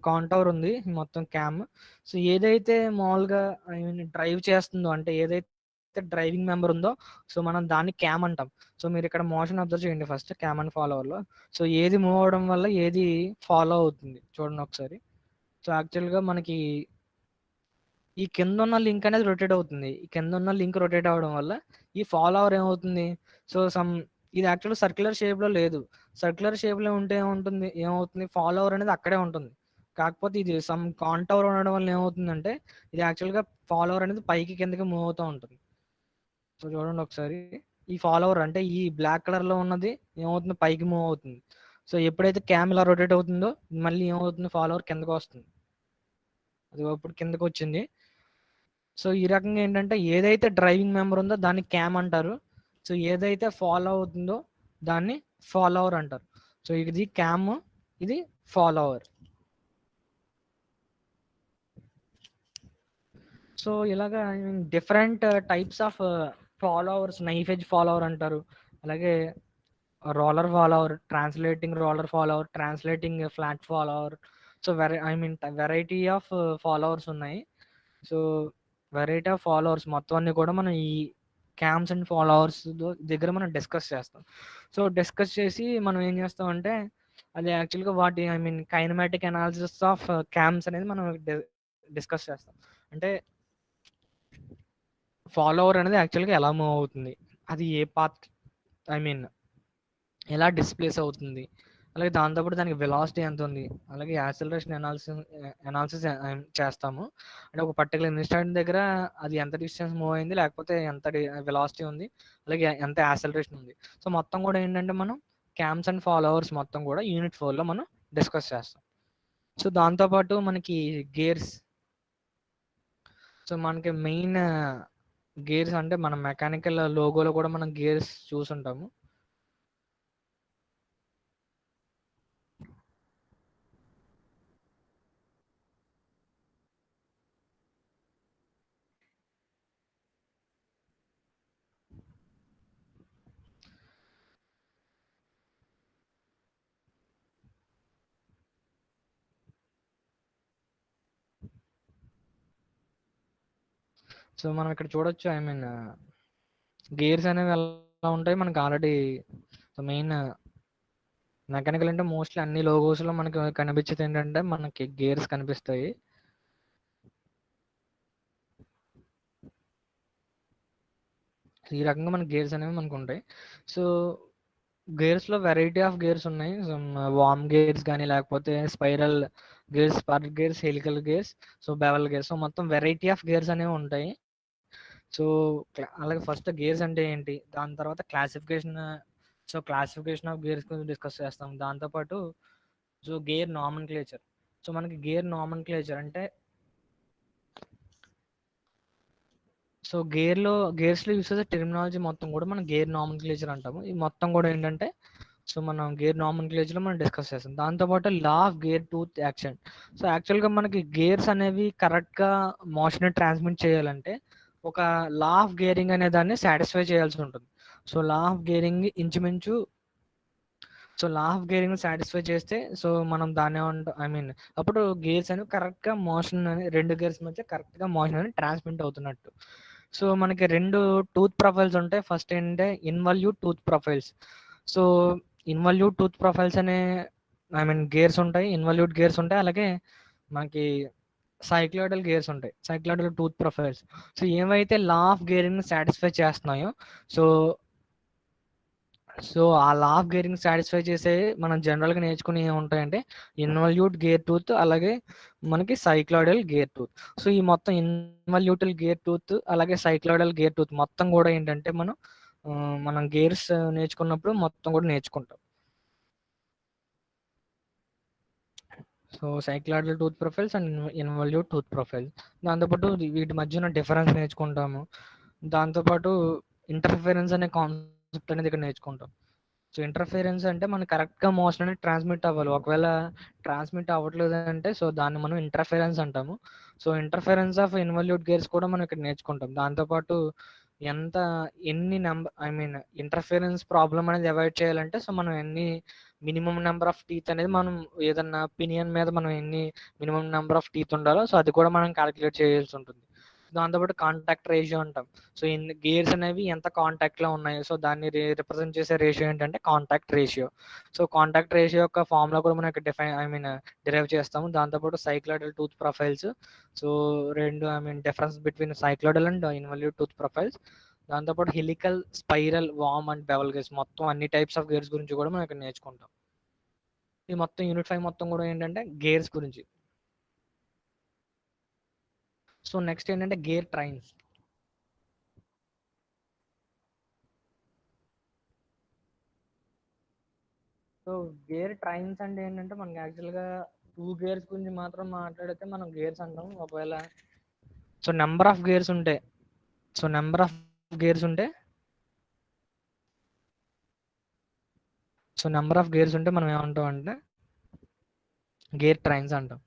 కాంటౌర్ ఉంది మొత్తం క్యామ్. సో ఏదైతే మామూలుగా ఐ మీన్ డ్రైవ్ చేస్తుందో, అంటే ఏదైతే డ్రైవింగ్ మెంబర్ ఉందో, సో మనం దాన్ని క్యామ్ అంటాం. సో మీరు ఇక్కడ మోషన్ అబ్జర్వ్ చేయండి ఫస్ట్ క్యామ్ అండ్ ఫాలోవర్లో. సో ఏది మూవ్ అవడం వల్ల ఏది ఫాలో అవుతుంది చూడండి ఒకసారి. సో యాక్చువల్గా మనకి ఈ కింద ఉన్న లింక్ అనేది రొటేట్ అవుతుంది, ఈ కింద ఉన్న లింక్ రొటేట్ అవ్వడం వల్ల ఈ ఫాలోవర్ ఏమవుతుంది, సో ఇది యాక్చువల్ సర్క్యులర్ షేప్లో లేదు. సర్క్యులర్ షేప్లో ఉంటే ఏమవుతుంది ఫాలోవర్ అనేది అక్కడే ఉంటుంది. కాకపోతే ఇది సమ్ కాంటౌర్ ఉండడం వల్ల ఏమవుతుందంటే ఇది యాక్చువల్గా ఫాలోవర్ అనేది పైకి కిందకి మూవ్ అవుతూ ఉంటుంది. సో చూడండి ఒకసారి, ఈ ఫాలోవర్ అంటే ఈ బ్లాక్ కలర్లో ఉన్నది ఏమవుతుంది పైకి మూవ్ అవుతుంది. సో ఎప్పుడైతే క్యామ్ ఇలా రొటేట్ అవుతుందో మళ్ళీ ఏమవుతుంది ఫాలోవర్ కిందకు వస్తుంది. అది ఇప్పుడు కిందకు వచ్చింది. సో ఈ రకంగా ఏంటంటే ఏదైతే డ్రైవింగ్ మెంబర్ ఉందో దాన్ని క్యామ్ అంటారు. సో ఏదైతే ఫాలో అవుతుందో దాన్ని ఫాలోవర్ అంటారు. సో ఇది క్యామ్, ఇది ఫాలోవర్. సో ఇలాగా different types of followers, knife edge follower అంటారు, అలాగే roller follower, translating roller follower, translating flat follower. So variety of followers ఉన్నాయి. సో వెరైటీ ఆఫ్ ఫాలోవర్స్ మొత్తం అన్ని కూడా మనం ఈ క్యామ్స్ అండ్ ఫాలోవర్స్ దగ్గర మనం డిస్కస్ చేస్తాం. సో డిస్కస్ చేసి మనం ఏం చేస్తామంటే అది యాక్చువల్గా వాటి కైనమాటిక్ అనాలిసిస్ ఆఫ్ క్యామ్స్ అనేది మనం డిస్కస్ చేస్తాం. అంటే ఫాలోవర్ అనేది యాక్చువల్గా ఎలా మూవ్ అవుతుంది, అది ఏ పాత్ ఎలా డిస్ప్లేస్ అవుతుంది, అలాగే దాంతోపాటు దానికి వెలాసిటీ ఎంత ఉంది, అలాగే యాక్సిలరేషన్ అనాలిసిస్ చేస్తాము. అంటే ఒక పర్టికులర్ ఇన్స్టెంట్ దగ్గర అది ఎంత డిస్టెన్స్ మూవ్ అయింది, లేకపోతే ఎంత వెలాసిటీ ఉంది, అలాగే ఎంత యాక్సిలరేషన్ ఉంది. సో మొత్తం కూడా ఏంటంటే మనం క్యామ్స్ అండ్ ఫాలోవర్స్ మొత్తం కూడా యూనిట్ 4లో మనం డిస్కస్ చేస్తాం. సో దాంతోపాటు మనకి గేర్స్. సో మనకి మెయిన్ గేర్స్ అంటే మన మెకానికల్ లోగోలో కూడా మనం గేర్స్ చూసుంటాము. సో మనం ఇక్కడ చూడొచ్చు, గేర్స్ అనేవి ఎలా ఉంటాయి మనకి ఆల్రెడీ. మెయిన్ మెకానికల్ అంటే మోస్ట్లీ అన్ని లోగోస్లో మనకి కనిపించేది ఏంటంటే మనకి గేర్స్ కనిపిస్తాయి. ఈ రకంగా మనకి గేర్స్ అనేవి మనకు ఉంటాయి. సో గేర్స్లో వెరైటీ ఆఫ్ గేర్స్ ఉన్నాయి. వామ్ గేర్స్ కానీ, లేకపోతే spiral gears, spark gears, helical gears, so bevel gears. So మొత్తం వెరైటీ ఆఫ్ గేర్స్ అనేవి ఉంటాయి. సో అలాగే ఫస్ట్ గేర్స్ అంటే ఏంటి, దాని తర్వాత classification. So classification of gears గురించి డిస్కస్ చేస్తాం. దాంతోపాటు సో గేర్ నామన్క్లేచర్. సో మనకి గేర్ నామన్క్లేచర్ అంటే సో గేర్స్లో యూస్ చేసే టెర్మినాలజీ మొత్తం కూడా మనం గేర్ నామన్క్లేచర్ అంటాము. ఈ మొత్తం కూడా ఏంటంటే సో మనం గేర్ నామన్క్లేచర్లో మనం డిస్కస్ చేస్తాం. దాంతోపాటు law of gear tooth action. So యాక్చువల్గా మనకి గేర్స్ అనేవి కరెక్ట్గా మోషన్ ట్రాన్స్మిట్ చేయాలంటే ఒక లా ఆఫ్ గేరింగ్ అనే దాన్ని సాటిస్ఫై చేయాల్సి ఉంటుంది. సో లా ఆఫ్ గేరింగ్ ఇంచుమించు so law of gearing satisfy చేస్తే సో మనం దాన్ని అప్పుడు గేర్స్ అనేవి కరెక్ట్గా మోషన్ అని, రెండు గేర్స్ మధ్య కరెక్ట్గా మోషన్ అనేది ట్రాన్స్మిట్ అవుతున్నట్టు. సో మనకి రెండు టూత్ ప్రొఫైల్స్ ఉంటాయి. ఫస్ట్ ఏంటంటే involute tooth profiles. So involute tooth profiles అనే గేర్స్ ఉంటాయి, ఇన్వాల్యూట్ గేర్స్ ఉంటాయి, అలాగే మనకి సైక్లోయిడల్ గేర్స్ ఉంటాయి, సైక్లోయిడల్ టూత్ ప్రొఫైల్స్. సో ఏవైతే లా ఆఫ్ గేరింగ్ సాటిస్ఫై చేస్తున్నాయో సో సో ఆ లా ఆఫ్ గేరింగ్ సాటిస్ఫై చేసే మనం జనరల్గా నేర్చుకుని ఏముంటాయంటే ఇన్వాల్యూట్ గేర్ టూత్, అలాగే మనకి సైక్లోయిడల్ గేర్ టూత్. సో ఈ మొత్తం ఇన్వాల్యూటల్ గేర్ టూత్ అలాగే సైక్లోయిడల్ గేర్ టూత్ మొత్తం కూడా ఏంటంటే మనం గేర్స్ నేర్చుకున్నప్పుడు మొత్తం కూడా నేర్చుకుంటాం. So cycloidal tooth profiles and involute tooth profiles. దాంతోపాటు వీటి మధ్యన డిఫరెన్స్ నేర్చుకుంటాము. దాంతోపాటు ఇంటర్ఫిరెన్స్ అనే కాన్సెప్ట్ అనేది ఇక్కడ నేర్చుకుంటాం. సో ఇంటర్ఫిరెన్స్ అంటే మనకి కరెక్ట్గా మోషన్ అనేది ట్రాన్స్మిట్ అవ్వాలి. ఒకవేళ ట్రాన్స్మిట్ అవ్వట్లేదు అంటే సో దాన్ని మనం ఇంటర్ఫిరెన్స్ అంటాము. So interference of involute gears కూడా మనం ఇక్కడ నేర్చుకుంటాం. దాంతోపాటు ఎంత ఎన్ని number I mean interference problem అనేది అవాయిడ్ చేయాలంటే సో మనం ఎన్ని మినిమం నెంబర్ ఆఫ్ టీత్ అనేది మనం ఏదన్నా పినియన్ మీద మనం ఎన్ని మినిమం నెంబర్ ఆఫ్ టీత్ ఉండాలో సో అది కూడా మనం క్యాలిక్యులేట్ చేయాల్సి ఉంటుంది. దాంతోపాటు కాంటాక్ట్ రేషియో అంటాం. సో ఇన్ గేర్స్ అనేవి ఎంత కాంటాక్ట్లో ఉన్నాయి సో దాన్ని రిప్రజెంట్ చేసే రేషియో ఏంటంటే contact ratio. So contact ratio యొక్క ఫార్ములా కూడా మనం ఇక్కడ డిరైవ్ చేస్తాము. దాంతోపాటు సైక్లోయిడల్ టూత్ ప్రొఫైల్స్. సో రెండు difference between cycloidal and involute tooth profiles. దాంతోపాటు helical, spiral, worm and bevel gears మొత్తం అన్ని టైప్స్ ఆఫ్ గేర్స్ గురించి కూడా మనం ఇక్కడ నేర్చుకుంటాం. ఈ మొత్తం యూనిట్ 5 మొత్తం కూడా ఏంటంటే గేర్స్ గురించి. సో నెక్స్ట్ ఏంటంటే gear trains. So gear trains అంటే ఏంటంటే మనకి యాక్చువల్గా 2 గేర్స్ గురించి మాత్రం మాట్లాడితే మనం గేర్స్ అంటాం. ఒకవేళ సో నెంబర్ ఆఫ్ గేర్స్ ఉంటే నెంబర్ ఆఫ్ గేర్స్ ఉంటే మనం ఏమంటాం అంటే గేర్ ట్రైన్స్ అంటాం.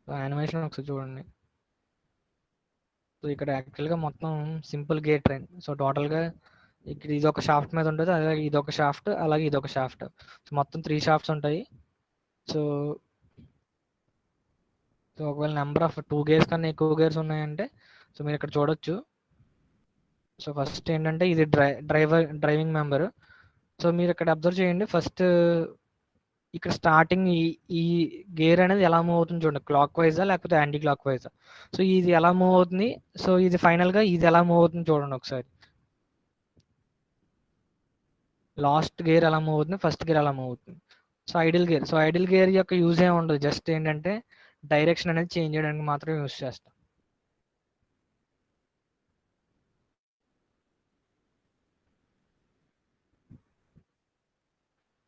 సో యానిమేషన్ ఒకసారి చూడండి. సో ఇక్కడ యాక్చువల్గా మొత్తం సింపుల్ గేర్ ట్రైన్. సో టోటల్గా ఇక్కడ ఇది ఒక షాఫ్ట్ మీద ఉంటుంది, అలాగే ఇది ఒక షాఫ్ట్, అలాగే ఇది ఒక షాఫ్ట్. సో మొత్తం 3 షాఫ్ట్స్ ఉంటాయి. సో సో ఒకవేళ నెంబర్ ఆఫ్ 2 గేర్స్ కన్నా ఎక్కువ గేర్స్ ఉన్నాయంటే సో మీరు ఇక్కడ చూడొచ్చు. సో ఫస్ట్ ఏంటంటే ఇది డ్రైవింగ్ మెంబర్. సో మీరు ఇక్కడ అబ్జర్వ్ చేయండి. ఫస్ట్ ఇక్కడ స్టార్టింగ్ ఈ గేర్ అనేది ఎలా మూవ్ అవుతుంది చూడండి, క్లాక్ వైజా లేకపోతే యాంటీ క్లాక్ వైజా. సో ఇది ఎలా మూవ్ అవుతుంది, సో ఇది ఫైనల్గా ఇది ఎలా మూవ్ అవుతుంది చూడండి ఒకసారి. లాస్ట్ గేర్ ఎలా మూవ్ అవుతుంది, ఫస్ట్ గేర్ ఎలా మూవ్ అవుతుంది. సో ఐడిల్ గేర్ యొక్క యూజ్ ఏమి ఉండదు, జస్ట్ ఏంటంటే డైరెక్షన్ అనేది చేంజ్ చేయడానికి మాత్రం యూజ్ చేస్తాం.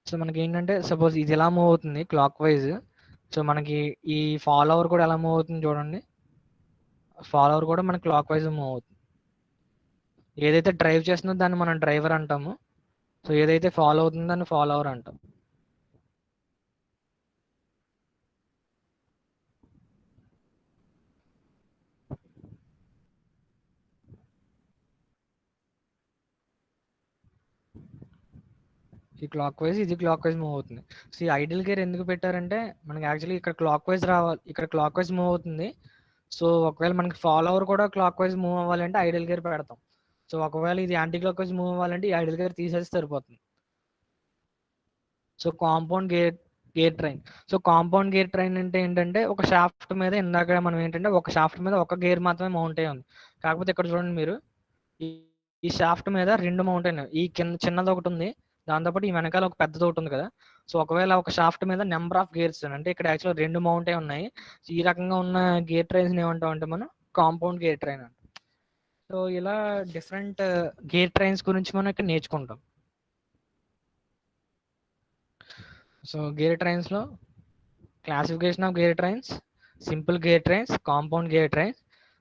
సో మనకి ఏంటంటే సపోజ్ ఇది ఎలా మూవ్ అవుతుంది క్లాక్ వైజ్. సో మనకి ఈ ఫాలోవర్ కూడా ఎలా మూవ్ అవుతుంది చూడండి. ఫాలోవర్ కూడా మనకి క్లాక్ వైజ్ మూవ్ అవుతుంది. ఏదైతే డ్రైవ్ చేస్తుందో దాన్ని మనం డ్రైవర్ అంటాము. సో ఏదైతే ఫాలో అవుతుందో దాన్ని ఫాలోవర్ అంటాం. ఈ క్లాక్ వైజ్ ఇది క్లాక్ వైజ్ మూవ్ అవుతుంది. సో ఈ ఐడిల్ గేర్ ఎందుకు పెట్టారంటే మనకి యాక్చువల్లీ ఇక్కడ క్లాక్ వైజ్ రావాలి, ఇక్కడ క్లాక్ వైజ్ మూవ్ అవుతుంది. సో ఒకవేళ మనకి ఫాలోవర్ కూడా క్లాక్ వైజ్ మూవ్ అవ్వాలంటే ఐడిల్ గేర్ పెడతాం. సో ఒకవేళ ఇది యాంటీ క్లాక్ వైజ్ మూవ్ అవ్వాలంటే ఈ ఐడిల్ గేర్ తీసేసి సరిపోతుంది. So compound gear train. So compound gear train అంటే ఏంటంటే ఒక షాఫ్ట్ మీద ఇందాక మనం ఏంటంటే ఒక షాఫ్ట్ మీద ఒక గేర్ మాత్రమే మౌంట్ అయ్యి ఉంది. కాకపోతే ఇక్కడ చూడండి మీరు ఈ షాఫ్ట్ మీద 2 మౌంట్ అయినాయి. ఈ కింద చిన్నది ఒకటి ఉంది, దాంతోపాటు ఈ వెనకాల ఒక పెద్దది ఒకటి ఉంది కదా. సో ఒకవేళ ఒక షాఫ్ట్ మీద నెంబర్ ఆఫ్ గేర్స్ అంటే ఇక్కడ యాక్చువల్ 2 మౌంట్ అయి ఉన్నాయి. ఈ రకంగా ఉన్న గేర్ ట్రైన్స్ ఏమంటాం అంటే మనం కాంపౌండ్ గేర్ ట్రైన్ అంటాం. సో ఇలా డిఫరెంట్ గేర్ ట్రైన్స్ గురించి మనం ఇక్కడ నేర్చుకుంటాం. సో గేర్ ట్రైన్స్లో classification of gear trains, simple gear trains, compound gear trains.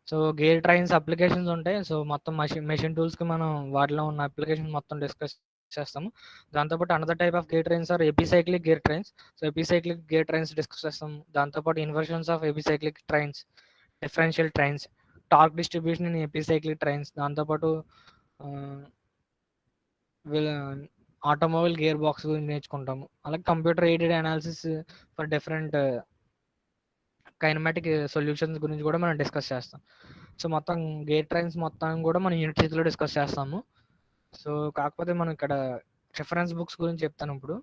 So gear trains applications ఉంటాయి. సో మొత్తం మెషిన్ టూల్స్కి మనం వాటిలో ఉన్న అప్లికేషన్ మొత్తం డిస్కస్ చేస్తాము. దాంతోపాటు another type of gear trains or epicyclic gear trains. So epicyclic gear trains discuss చేస్తాము. దాంతోపాటు inversions of epicyclic trains, differential trains, torque distribution in epicyclic trains. దాంతోపాటు ఆటోమొబైల్ గేర్ బాక్స్ గురించి నేర్చుకుంటాము. అలాగే computer aided analysis for different kinematic solutions గురించి కూడా మనం డిస్కస్ చేస్తాం. సో మొత్తం గేర్ ట్రైన్స్ మొత్తం కూడా మనం యూనిట్ 6లో డిస్కస్ చేస్తాము. సో కాకపోతే మనం ఇక్కడ రిఫరెన్స్ బుక్స్ గురించి చెప్తాను ఇప్పుడు.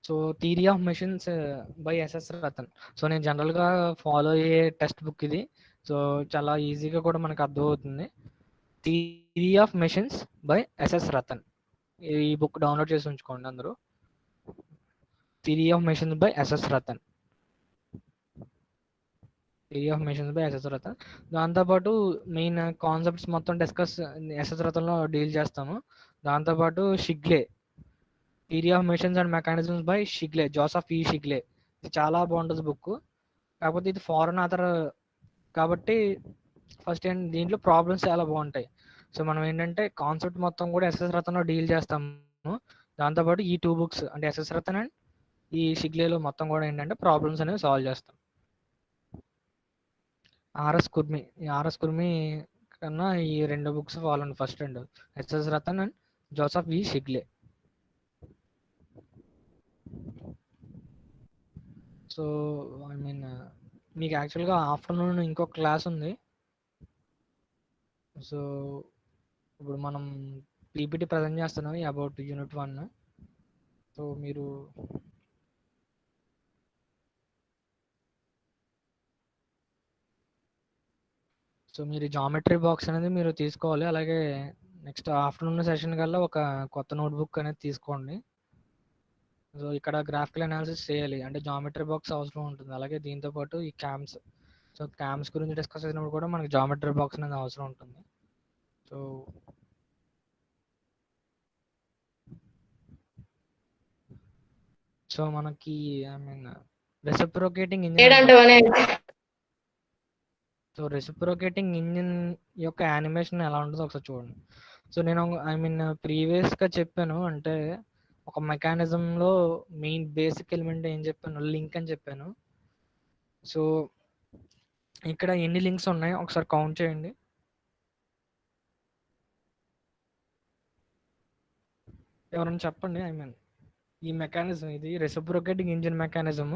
So theory of machines by SS Rattan. So నేను జనరల్గా ఫాలో అయ్యే టెక్స్ట్ బుక్ ఇది. సో చాలా ఈజీగా కూడా మనకు అర్థమవుతుంది. Theory of machines by SS Rattan. ఈ బుక్ డౌన్లోడ్ చేసి ఉంచుకోండి అందరూ. Theory of machines by SS Rattan. Theory of machines by SS Rattan. దాంతోపాటు మెయిన్ కాన్సెప్ట్స్ మొత్తం డిస్కస్ ఎస్ఎస్ రతన్లో డీల్ చేస్తాము. దాంతోపాటు Shigley, theory of machines and mechanisms by Shigley, Joseph E Shigley. ఇది చాలా బాగుంటుంది బుక్. కాకపోతే ఇది ఫారెన్ ఆథర్ కాబట్టి ఫస్ట్ దీంట్లో ప్రాబ్లమ్స్ చాలా బాగుంటాయి. సో మనం ఏంటంటే కాన్సెప్ట్ మొత్తం కూడా ఎస్ఎస్ రతన్లో డీల్ చేస్తాము. దాంతోపాటు ఈ 2 బుక్స్ అంటే ఎస్ఎస్ రతన్ అండ్ ఈ షిగ్లేలో మొత్తం కూడా ఏంటంటే ప్రాబ్లమ్స్ అనేవి సాల్వ్ చేస్తాం. ఆర్ఎస్ కుర్మి కన్నా ఈ 2 books follow first 2 S S Rattan and Joseph V Shigley. So I mean మీకు యాక్చువల్గా ఆఫ్టర్నూన్ ఇంకొక క్లాస్ ఉంది. సో ఇప్పుడు మనం పీపీటీ ప్రజెంట్ చేస్తున్నాం అబౌట్ యూనిట్ 1. సో మీరు జామెట్రీ బాక్స్ అనేది మీరు తీసుకోవాలి. అలాగే నెక్స్ట్ ఆఫ్టర్నూన్ సెషన్ కల్లా ఒక కొత్త నోట్బుక్ అనేది తీసుకోండి. సో ఇక్కడ గ్రాఫికల్ అనాలిసిస్ చేయాలి అంటే జామెట్రీ బాక్స్ అవసరం ఉంటుంది. అలాగే దీంతో పాటు ఈ క్యామ్స్, సో క్యామ్స్ గురించి డిస్కస్ చేసినప్పుడు కూడా మనకి జామెట్రీ బాక్స్ అనేది అవసరం ఉంటుంది. సో సో మనకి I mean reciprocating engine, so reciprocating engine యొక్క యానిమేషన్ ఎలా ఉంటుందో ఒకసారి చూడండి. సో నేను ఐ మీన్ ప్రీవియస్గా చెప్పాను అంటే ఒక మెకానిజంలో మెయిన్ బేసిక్ ఎలిమెంట్ ఏం చెప్పాను, లింక్ అని చెప్పాను. సో ఇక్కడ ఎన్ని లింక్స్ ఉన్నాయి ఒకసారి కౌంట్ చేయండి. ఎవరైనా చెప్పండి. ఐ మీన్ ఈ మెకానిజం ఇది రెసిప్రోకేటింగ్ ఇంజిన్ మెకానిజం.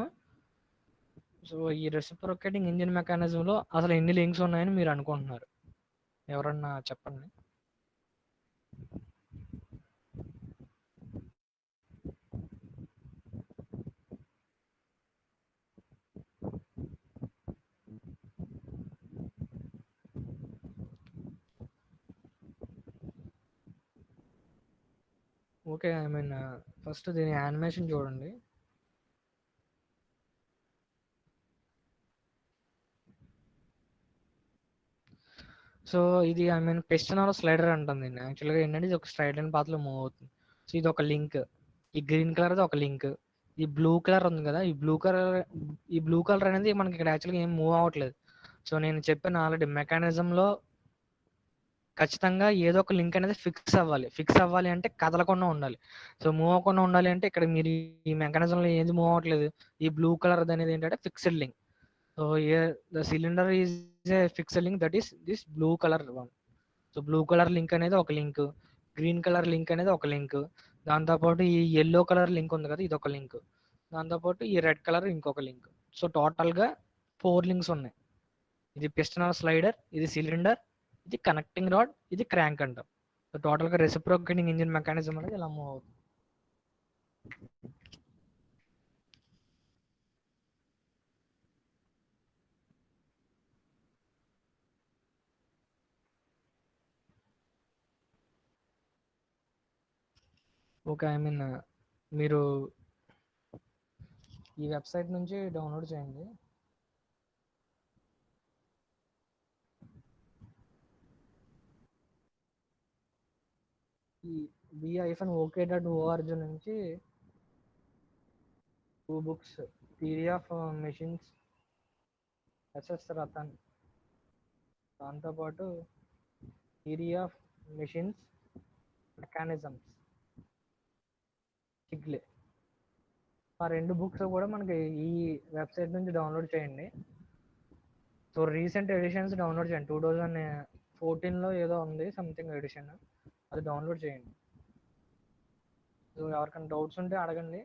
సో ఈ రెసిప్రోకేటింగ్ ఇంజిన్ మెకానిజంలో అసలు ఎన్ని లింక్స్ ఉన్నాయని మీరు అనుకుంటున్నారు? ఎవరన్నా చెప్పండి. ఓకే, ఐ మీన్ ఫస్ట్ దీని యానిమేషన్ చూడండి. సో ఇది I mean piston or slider అంటుంది. యాక్చువల్గా ఏంటంటే ఇది ఒక స్ట్రైట్ లైన్ పాత్లో మూవ్ అవుతుంది. సో ఇది ఒక లింక్, ఈ గ్రీన్ కలర్ అది ఒక లింక్, ఈ బ్లూ కలర్ ఉంది కదా, ఈ బ్లూ కలర్ అనేది మనకి ఇక్కడ యాక్చువల్గా ఏం మూవ్ అవ్వట్లేదు. సో నేను చెప్పాను ఆల్రెడీ మెకానిజంలో ఖచ్చితంగా ఏదో ఒక లింక్ అనేది ఫిక్స్ అవ్వాలి అంటే కదలకుండా ఉండాలి. సో మూవ్ అవ్వకుండా ఉండాలి అంటే ఇక్కడ మీరు ఈ మెకానిజంలో ఏది మూవ్ అవ్వట్లేదు, ఈ బ్లూ కలర్ అనేది ఏంటంటే fixed link. So the cylinder is a fixed link, that is this blue colour one. So blue colour link అనేది ఒక లింక్, గ్రీన్ కలర్ లింక్ అనేది ఒక లింక్, దాంతోపాటు ఈ ఎల్లో కలర్ లింక్ ఉంది కదా ఇది ఒక లింక్, దాంతోపాటు ఈ రెడ్ కలర్ ఇంకొక లింక్. సో టోటల్గా 4 లింక్స్ ఉన్నాయి. ఇది పిస్టన్ ఆర్ స్లైడర్, ఇది సిలిండర్, ఇది కనెక్టింగ్ రాడ్, ఇది క్రాంక్ అంటాం. సో టోటల్గా రెసిప్రోకేటింగ్ ఇంజిన్ మెకానిజం అనేది ఇలా మూవ్ అవుతుంది. ఓకే, ఐ మీన్ మీరు ఈ వెబ్సైట్ నుంచి డౌన్లోడ్ చేయండి. ఈ vi-ok.org నుంచి 2 books, theory of machines SS Rattan, దాంతోపాటు theory of machines mechanisms Shigley. ఆ 2 బుక్స్ కూడా మనకి ఈ వెబ్సైట్ నుంచి డౌన్లోడ్ చేయండి. సో రీసెంట్ ఎడిషన్స్ డౌన్లోడ్ చేయండి. 2014లో ఏదో ఉంది సంథింగ్ ఎడిషన్, అది డౌన్లోడ్ చేయండి. సో ఎవరికైనా డౌట్స్ ఉంటే అడగండి.